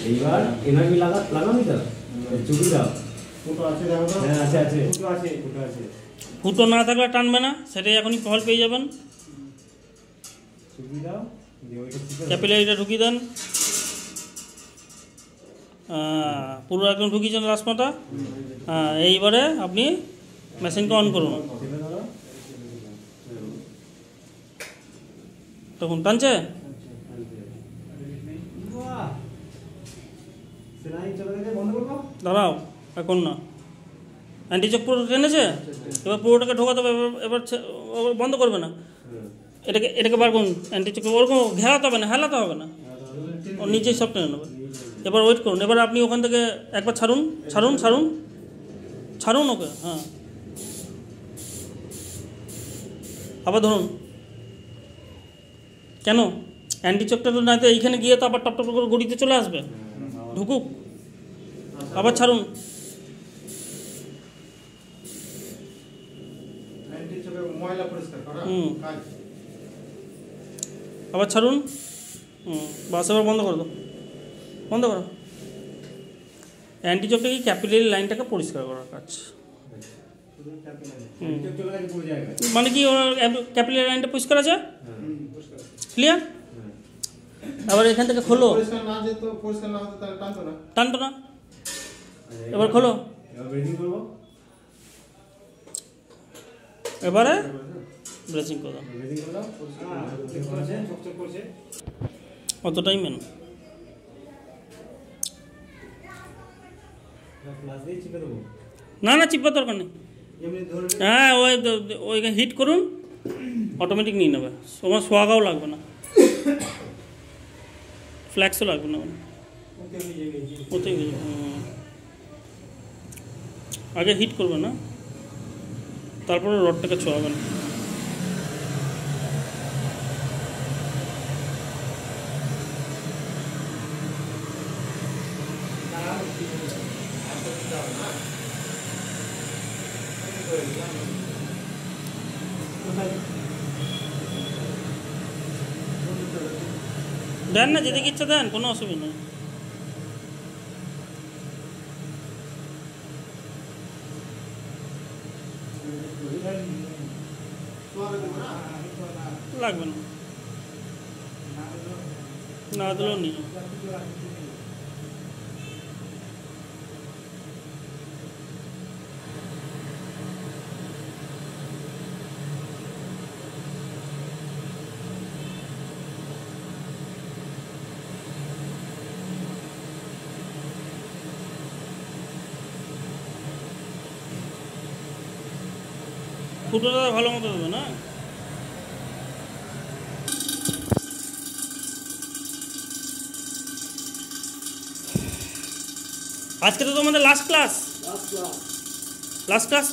এইবার এনার্জি লাগাবি তো চুপি দাও। ফুটো আছে দেখো তো। হ্যাঁ আছে আছে ফুটো আছে, ফুটো আছে। ফুটো না থাকলে টানবে না, সেটাই এখনই ফল পেয়ে যাবেন। চুপি দাও দিয়ে ওইটা চিপে দাও। ক্যাপিলারিটা ঢুকিয়ে দেন, পুরো একদম ঢুকিয়েছেন রাসমাটা। এইবারে আপনি মেশিনটা অন করুন। চেপে ধরো। তখন টানছে, বাহ সেলাই চলে গেছে, বন্ধ করবো। দাঁড়াও এখন না, অ্যান্টিচক পুরো টেনেছে, এবার পুরোটাকে ঢোকাতে হবে। এবার বন্ধ করবে না, এটাকে বার করুন। অ্যান্টিচক ওরকম ঘেরাতে হবে না, হেলাতে হবে না, ওর নিচেই সব টেনে নেবে। এবার ওয়েট করুন। এবার আপনি ওখান থেকে একবার ছাড়ুন ছাড়ুন ছাড়ুন ছাড়ুন ওকে। হ্যাঁ, আবার ধরুন। কেন অ্যান্টিচকটা তো না, তো এইখানে গিয়ে তো আবার টপ টপ করে গড়িতে চলে আসবে। ঢুকুক, আবার ছাড়ুন। ময়লা পরিষ্কার করা কাজ। আবার ছাড়ুন। বাস এবার বন্ধ করো, বন্ধ করো। অ্যান্টিচকটা কি ক্যাপিলারি লাইনটাকে পরিষ্কার করার কাজ। চলে গেছে পুরো জায়গায়। মানে কি ক্যাপিলারি লাইনটা পরিষ্কার আছে, ক্লিয়ার। আবার এখান থেকে খোলো, পরিষ্কার না যেত, পরিষ্কার না হতো তাহলে টানতো না। টানতো না। এবার খোলো, এবার ব্রেথিং করবো। এবারে ব্রেসিং করো। ব্রেথিং করে দাও। ঠিক করেছে, চকচক করছে। অতটাই মেন। ফ্লাশ দিয়ে চিপে দেবো। না না, চিপবার দরকার নেই। এমনি ধরে হ্যাঁ, ওই হিট করুন, অটোমেটিক নিয়ে নেবে। তোমার সোয়াগাও লাগবে না, ফ্ল্যাক্সও লাগবে না, ওতেই হয়ে যাবে। আগে হিট করবে না, তারপরে রডটাকে ছোঁয়াবেন। দেন না, যেদিকে ইচ্ছা দেন, কোনো অসুবিধা নেই। লাগবে না, না দিলেও নেই। ফুটোটা ভালো মতো দেবে না। আজকে তো তোমাদের লাস্ট ক্লাস,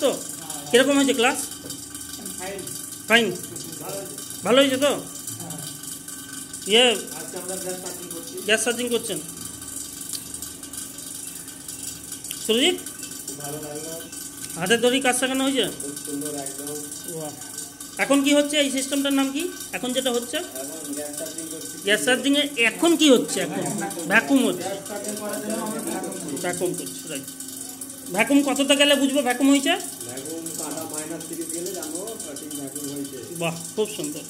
তো কিরকম হয়েছে ক্লাস? ফাইন, ভালো হয়েছে তো? ইয়ে গ্যাস সার্চিং করছেন সুরজিৎ? হাতের দড়ি কাজ শেখানো হয়েছে? এখন কি হচ্ছে এই সিস্টেমটার নাম কি এখন যেটা হচ্ছে? গ্যাস চার্জিং এ এখন কি হচ্ছে? এখন ভ্যাকুম হচ্ছে, ভ্যাকুম করছে, রাইট। ভ্যাকুম কতটা গেলে বুঝবো ভ্যাকুম হয়েছে? বাহ, খুব সুন্দর।